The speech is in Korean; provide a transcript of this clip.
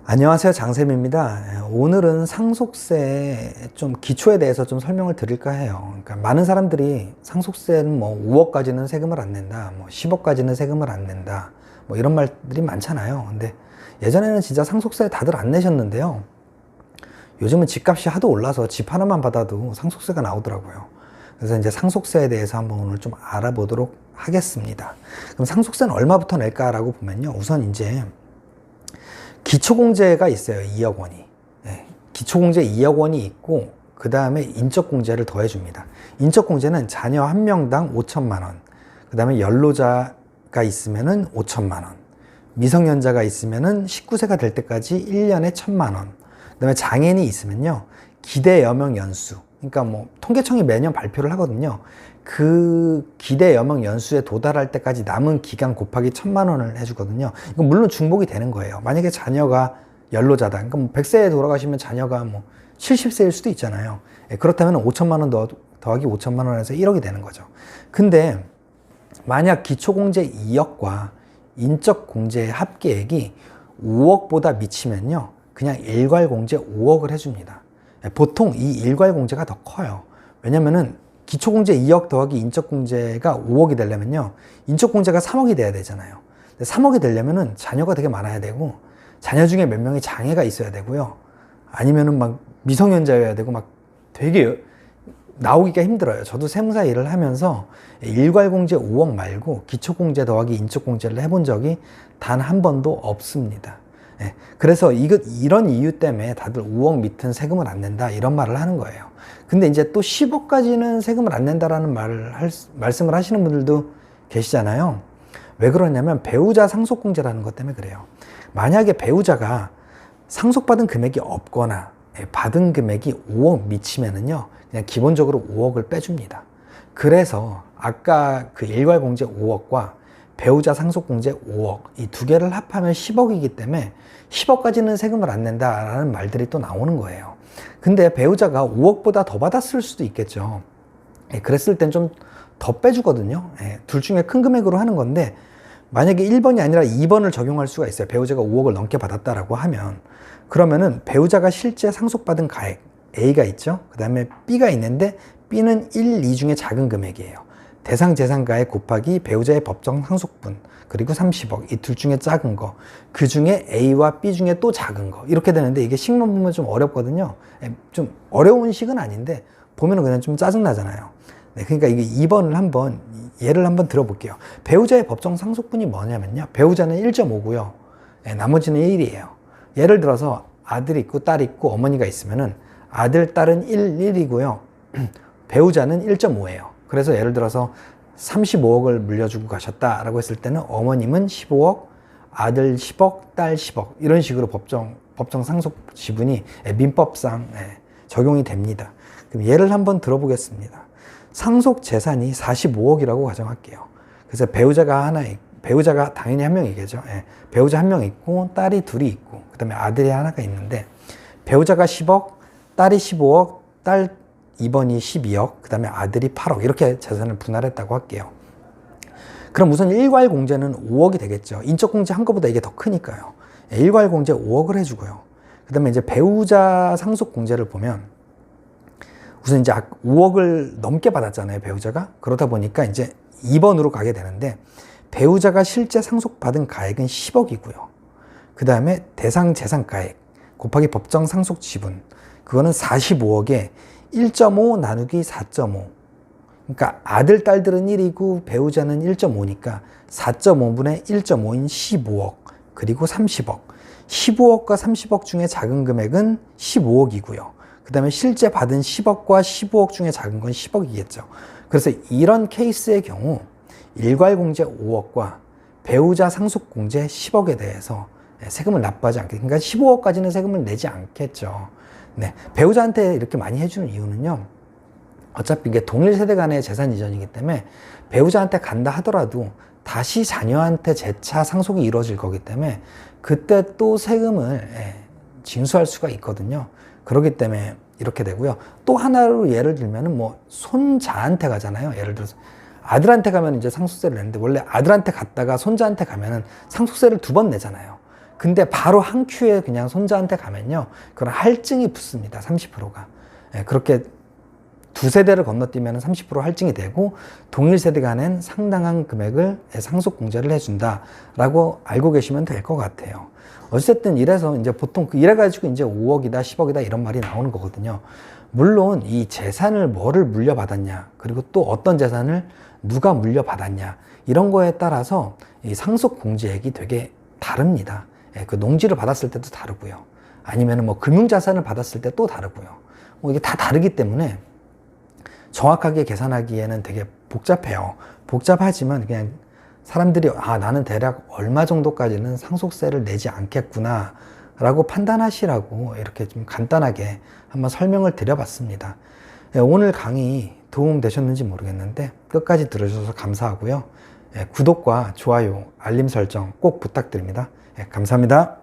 안녕하세요, 장쌤입니다. 오늘은 상속세 좀 기초에 대해서 좀 설명을 드릴까 해요. 그러니까 많은 사람들이 상속세는 뭐 5억까지는 세금을 안 낸다, 뭐 10억까지는 세금을 안 낸다, 뭐 이런 말들이 많잖아요. 근데 예전에는 진짜 상속세 다들 안 내셨는데요. 요즘은 집값이 하도 올라서 집 하나만 받아도 상속세가 나오더라고요. 그래서 이제 상속세에 대해서 한번 오늘 좀 알아보도록 하겠습니다. 그럼 상속세는 얼마부터 낼까라고 보면요. 우선 이제 기초공제가 있어요. 2억 원이. 네, 기초공제 2억 원이 있고 그 다음에 인적공제를 더해줍니다. 인적공제는 자녀 한 명당 5천만 원, 그 다음에 연로자가 있으면은 5천만 원, 미성년자가 있으면은 19세가 될 때까지 1년에 1천만 원, 그 다음에 장애인이 있으면요 기대 여명 연수, 그러니까 뭐 통계청이 매년 발표를 하거든요. 그 기대 여명 연수에 도달할 때까지 남은 기간 곱하기 1천만 원을 해주거든요. 이건 물론 중복이 되는 거예요. 만약에 자녀가 연로자다. 그러니까 뭐 100세에 돌아가시면 자녀가 뭐 70세일 수도 있잖아요. 그렇다면 5천만 원 더하기 5천만 원에서 1억이 되는 거죠. 근데 만약 기초공제 2억과 인적공제의 합계액이 5억보다 미치면요. 그냥 일괄공제 5억을 해줍니다. 보통 이 일괄공제가 더 커요. 왜냐면은 기초공제 2억 더하기 인적공제가 5억이 되려면요. 인적공제가 3억이 돼야 되잖아요. 3억이 되려면은 자녀가 되게 많아야 되고, 자녀 중에 몇 명이 장애가 있어야 되고요. 아니면은 막 미성년자여야 되고, 막 되게 나오기가 힘들어요. 저도 세무사 일을 하면서 일괄공제 5억 말고 기초공제 더하기 인적공제를 해본 적이 단 한 번도 없습니다. 그래서 이런 이유 때문에 다들 5억 밑은 세금을 안 낸다 이런 말을 하는 거예요. 근데 이제 또 10억까지는 세금을 안 낸다라는 말씀을 하시는 분들도 계시잖아요. 왜 그러냐면 배우자 상속공제라는 것 때문에 그래요. 만약에 배우자가 상속받은 금액이 없거나 받은 금액이 5억 미치면은요, 그냥 기본적으로 5억을 빼줍니다. 그래서 아까 그 일괄공제 5억과 배우자 상속공제 5억 이 두 개를 합하면 10억이기 때문에 10억까지는 세금을 안 낸다라는 말들이 또 나오는 거예요. 근데 배우자가 5억보다 더 받았을 수도 있겠죠. 그랬을 땐 좀 더 빼주거든요. 둘 중에 큰 금액으로 하는 건데, 만약에 1번이 아니라 2번을 적용할 수가 있어요. 배우자가 5억을 넘게 받았다라고 하면, 그러면은 배우자가 실제 상속받은 가액 A가 있죠. 그 다음에 B가 있는데 B는 1, 2 중에 작은 금액이에요. 대상 재산가액 곱하기 배우자의 법정 상속분, 그리고 30억, 이 둘 중에 작은 거, 그 중에 A와 B 중에 또 작은 거, 이렇게 되는데, 이게 식만 보면 좀 어렵거든요. 좀 어려운 식은 아닌데 보면은 그냥 좀 짜증나잖아요. 네, 그러니까 이게 2번을 예를 한번 들어볼게요. 배우자의 법정 상속분이 뭐냐면요, 배우자는 1.5고요 나머지는 1이에요 예를 들어서 아들이 있고 딸이 있고 어머니가 있으면은 아들, 딸은 1이고요 배우자는 1.5예요 그래서 예를 들어서 35억을 물려주고 가셨다라고 했을 때는 어머님은 15억, 아들 10억, 딸 10억, 이런 식으로 법정 상속 지분이 민법상 적용이 됩니다. 그럼 예를 한번 들어보겠습니다. 상속 재산이 45억이라고 가정할게요. 그래서 배우자가 당연히 한 명이겠죠. 배우자 한 명 있고 딸이 둘이 있고 그 다음에 아들이 하나가 있는데, 배우자가 10억, 딸이 15억, 딸 2번이 12억, 그 다음에 아들이 8억, 이렇게 재산을 분할했다고 할게요. 그럼 우선 일괄공제는 5억이 되겠죠. 인적공제 한 것보다 이게 더 크니까요. 일괄공제 5억을 해주고요. 그 다음에 이제 배우자 상속공제를 보면, 우선 이제 5억을 넘게 받았잖아요, 배우자가. 그러다 보니까 이제 2번으로 가게 되는데, 배우자가 실제 상속받은 가액은 10억이고요. 그 다음에 대상 재산가액 곱하기 법정 상속 지분, 그거는 45억에 1.5 나누기 4.5. 그러니까 아들, 딸들은 1이고 배우자는 1.5니까 4.5분의 1.5인 15억, 그리고 30억. 15억과 30억 중에 작은 금액은 15억이고요. 그 다음에 실제 받은 10억과 15억 중에 작은 건 10억이겠죠. 그래서 이런 케이스의 경우 일괄공제 5억과 배우자 상속공제 10억에 대해서 세금을 납부하지 않겠죠. 그러니까 15억까지는 세금을 내지 않겠죠. 네, 배우자한테 이렇게 많이 해주는 이유는요, 어차피 이게 동일 세대 간의 재산 이전이기 때문에 배우자한테 간다 하더라도 다시 자녀한테 재차 상속이 이루어질 거기 때문에 그때 또 세금을 징수할 수가 있거든요. 그렇기 때문에 이렇게 되고요. 또 하나로 예를 들면은 뭐 손자한테 가잖아요. 예를 들어서 아들한테 가면 이제 상속세를 내는데, 원래 아들한테 갔다가 손자한테 가면은 상속세를 2번 내잖아요. 근데 바로 한 큐에 그냥 손자한테 가면요, 그런 할증이 붙습니다. 30%가. 그렇게 두 세대를 건너뛰면 30% 할증이 되고, 동일 세대 간엔 상당한 금액을 상속공제를 해준다라고 알고 계시면 될 것 같아요. 어쨌든 이래서 이제 보통 이래가지고 이제 5억이다, 10억이다 이런 말이 나오는 거거든요. 물론 이 재산을 뭐를 물려받았냐, 그리고 또 어떤 재산을 누가 물려받았냐, 이런 거에 따라서 이 상속공제액이 되게 다릅니다. 그 농지를 받았을 때도 다르고요. 아니면 뭐 금융자산을 받았을 때 또 다르고요. 이게 다 다르기 때문에 정확하게 계산하기에는 되게 복잡해요. 복잡하지만 그냥 사람들이 나는 대략 얼마 정도까지는 상속세를 내지 않겠구나 라고 판단하시라고 이렇게 좀 간단하게 한번 설명을 드려봤습니다. 오늘 강의 도움 되셨는지 모르겠는데 끝까지 들어주셔서 감사하고요. 구독과 좋아요, 알림 설정 꼭 부탁드립니다. 감사합니다.